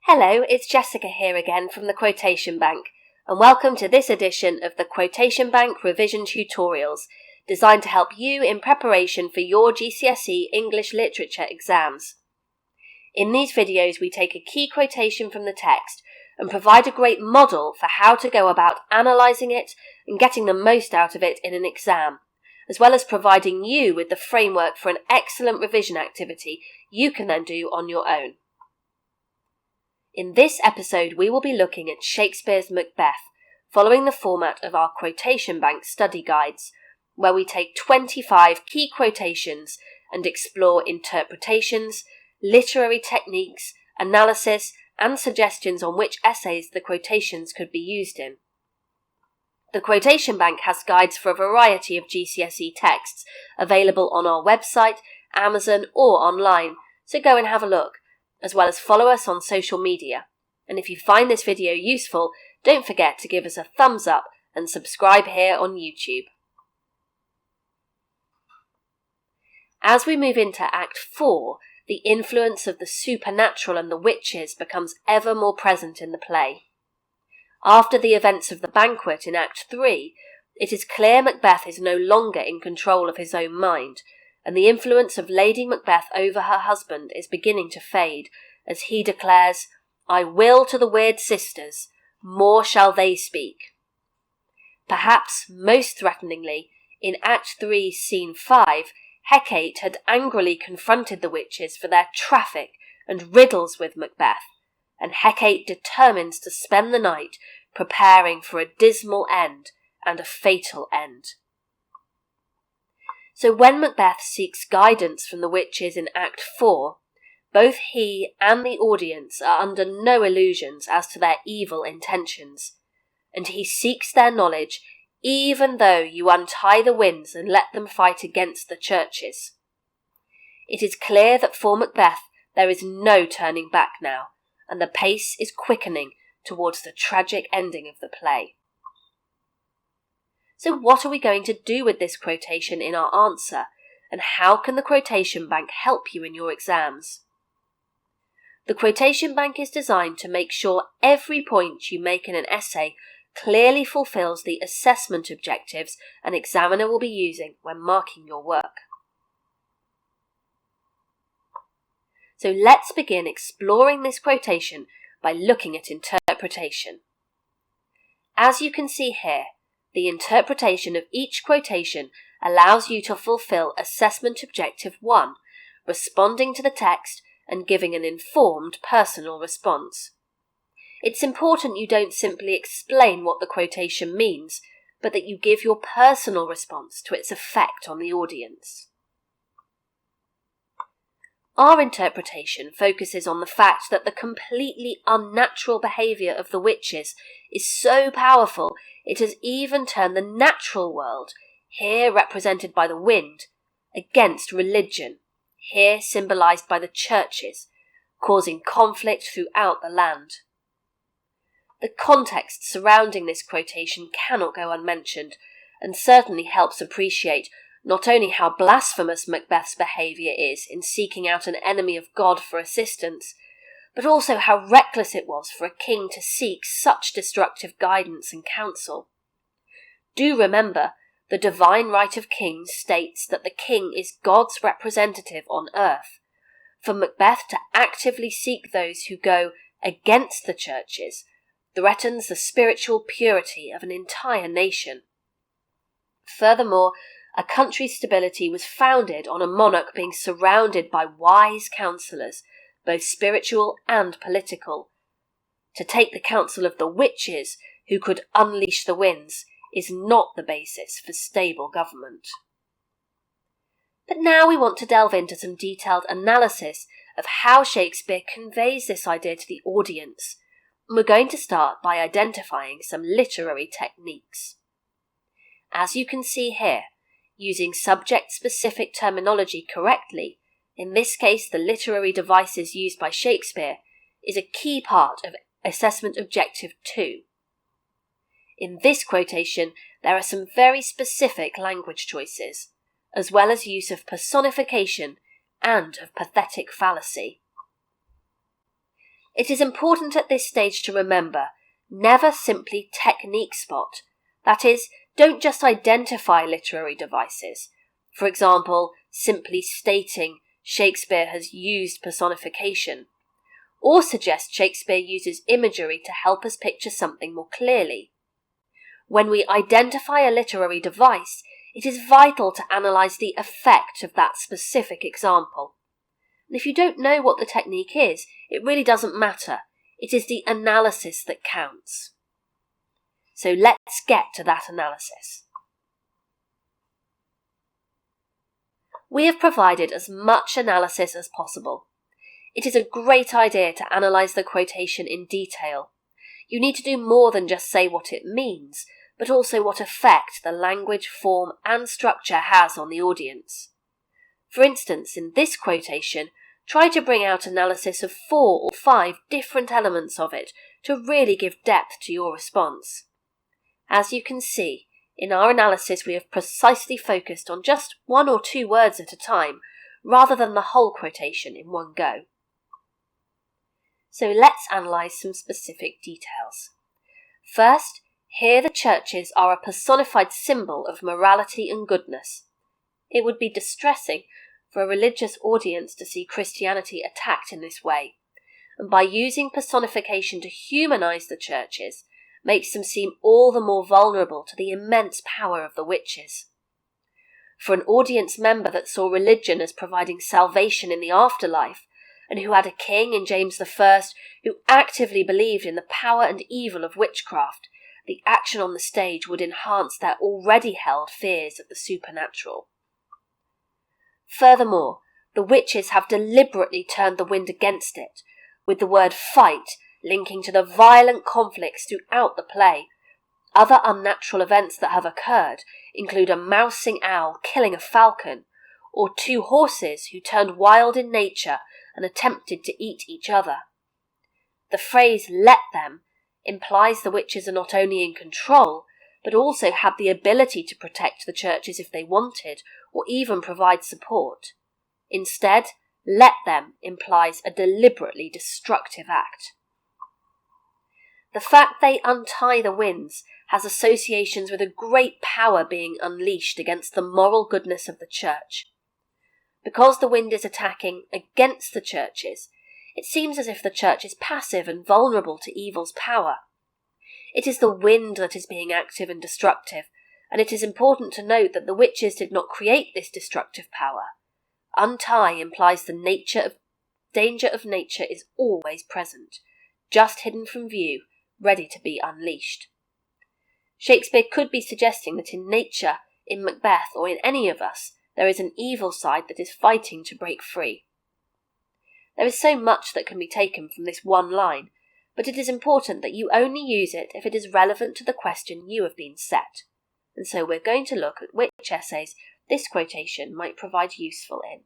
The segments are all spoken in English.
Hello, it's Jessica here again from the Quotation Bank, and welcome to this edition of the Quotation Bank Revision Tutorials, designed to help you in preparation for your GCSE English Literature exams. In these videos we take a key quotation from the text and provide a great model for how to go about analysing it and getting the most out of it in an exam, as well as providing you with the framework for an excellent revision activity you can then do on your own. In this episode we will be looking at Shakespeare's Macbeth, following the format of our Quotation Bank study guides, where we take 25 key quotations and explore interpretations, literary techniques, analysis and suggestions on which essays the quotations could be used in. The Quotation Bank has guides for a variety of GCSE texts available on our website, Amazon or online, so go and have a look, as well as follow us on social media. And if you find this video useful, don't forget to give us a thumbs up and subscribe here on YouTube. As we move into Act 4, the influence of the supernatural and the witches becomes ever more present in the play. After the events of the banquet in Act 3, it is clear Macbeth is no longer in control of his own mind, and the influence of Lady Macbeth over her husband is beginning to fade, as he declares, "I will to the weird sisters, more shall they speak." Perhaps most threateningly, in Act 3, Scene 5, Hecate had angrily confronted the witches for their traffic and riddles with Macbeth, and Hecate determines to spend the night preparing for a dismal end and a fatal end. So when Macbeth seeks guidance from the witches in Act 4, both he and the audience are under no illusions as to their evil intentions, and he seeks their knowledge even though you untie the winds and let them fight against the churches. It is clear that for Macbeth there is no turning back now, and the pace is quickening towards the tragic ending of the play. So what are we going to do with this quotation in our answer, and how can the Quotation Bank help you in your exams? The Quotation Bank is designed to make sure every point you make in an essay clearly fulfills the assessment objectives an examiner will be using when marking your work. So let's begin exploring this quotation by looking at interpretation. As you can see here, the interpretation of each quotation allows you to fulfill Assessment Objective 1, responding to the text and giving an informed personal response. It's important you don't simply explain what the quotation means, but that you give your personal response to its effect on the audience. Our interpretation focuses on the fact that the completely unnatural behaviour of the witches is so powerful it has even turned the natural world, here represented by the wind, against religion, here symbolised by the churches, causing conflict throughout the land. The context surrounding this quotation cannot go unmentioned, and certainly helps appreciate not only how blasphemous Macbeth's behaviour is in seeking out an enemy of God for assistance, but also how reckless it was for a king to seek such destructive guidance and counsel. Do remember, the divine right of kings states that the king is God's representative on earth. For Macbeth to actively seek those who go against the churches threatens the spiritual purity of an entire nation. Furthermore, a country's stability was founded on a monarch being surrounded by wise counsellors, both spiritual and political. To take the counsel of the witches, who could unleash the winds, is not the basis for stable government. But now we want to delve into some detailed analysis of how Shakespeare conveys this idea to the audience. And we're going to start by identifying some literary techniques. As you can see here, using subject-specific terminology correctly, in this case the literary devices used by Shakespeare, is a key part of Assessment Objective 2. In this quotation, there are some very specific language choices, as well as use of personification and of pathetic fallacy. It is important at this stage to remember, never simply technique spot. That is, don't just identify literary devices. For example, simply stating Shakespeare has used personification, or suggest Shakespeare uses imagery to help us picture something more clearly. When we identify a literary device, it is vital to analyse the effect of that specific example. And if you don't know what the technique is, it really doesn't matter. It is the analysis that counts. So let's get to that analysis. We have provided as much analysis as possible. It is a great idea to analyse the quotation in detail. You need to do more than just say what it means, but also what effect the language, form, and structure has on the audience. For instance, in this quotation, try to bring out analysis of 4 or 5 different elements of it to really give depth to your response. As you can see, in our analysis we have precisely focused on just 1 or 2 words at a time, rather than the whole quotation in one go. So let's analyse some specific details. First, here the churches are a personified symbol of morality and goodness. It would be distressing for a religious audience to see Christianity attacked in this way, and by using personification to humanise the churches, makes them seem all the more vulnerable to the immense power of the witches. For an audience member that saw religion as providing salvation in the afterlife, and who had a king in James I who actively believed in the power and evil of witchcraft, the action on the stage would enhance their already held fears of the supernatural. Furthermore, the witches have deliberately turned the wind against it, with the word fight linking to the violent conflicts throughout the play. Other unnatural events that have occurred include a mousing owl killing a falcon, or 2 horses who turned wild in nature and attempted to eat each other. The phrase "let them" implies the witches are not only in control, but also had the ability to protect the churches if they wanted, or even provide support. Instead, "let them" implies a deliberately destructive act. The fact they untie the winds has associations with a great power being unleashed against the moral goodness of the church. Because the wind is attacking against the churches, it seems as if the church is passive and vulnerable to evil's power. It is the wind that is being active and destructive, and it is important to note that the witches did not create this destructive power. Untie implies the danger of nature is always present, just hidden from view, ready to be unleashed. Shakespeare could be suggesting that in nature, in Macbeth, or in any of us, there is an evil side that is fighting to break free. There is so much that can be taken from this one line, but it is important that you only use it if it is relevant to the question you have been set. And so we're going to look at which essays this quotation might provide useful in.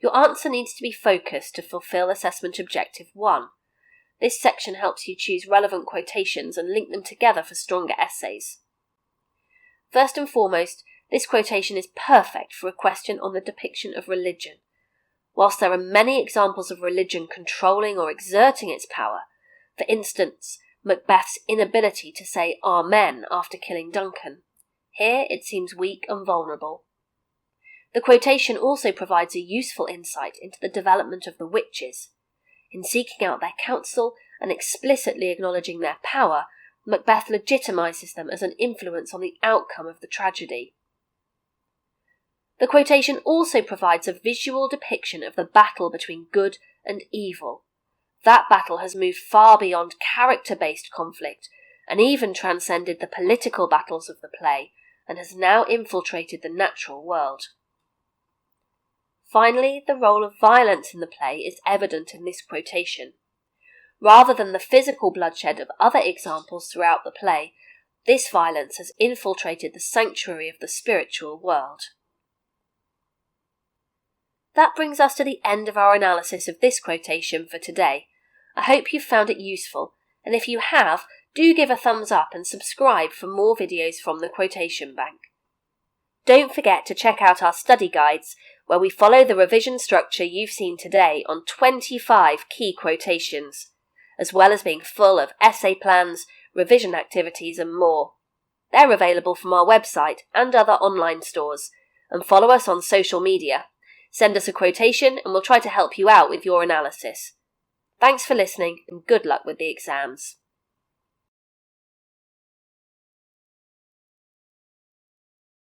Your answer needs to be focused to fulfill assessment objective 1. This section helps you choose relevant quotations and link them together for stronger essays. First and foremost, this quotation is perfect for a question on the depiction of religion. Whilst there are many examples of religion controlling or exerting its power, for instance, Macbeth's inability to say Amen after killing Duncan, here it seems weak and vulnerable. The quotation also provides a useful insight into the development of the witches. In seeking out their counsel and explicitly acknowledging their power, Macbeth legitimizes them as an influence on the outcome of the tragedy. The quotation also provides a visual depiction of the battle between good and evil. That battle has moved far beyond character-based conflict and even transcended the political battles of the play and has now infiltrated the natural world. Finally, the role of violence in the play is evident in this quotation. Rather than the physical bloodshed of other examples throughout the play, this violence has infiltrated the sanctuary of the spiritual world. That brings us to the end of our analysis of this quotation for today. I hope you've found it useful, and if you have, do give a thumbs up and subscribe for more videos from the Quotation Bank. don't forget to check out our study guides, where we follow the revision structure you've seen today on 25 key quotations, as well as being full of essay plans, revision activities and more. They're available from our website and other online stores, and follow us on social media. Send us a quotation and we'll try to help you out with your analysis. Thanks for listening and good luck with the exams.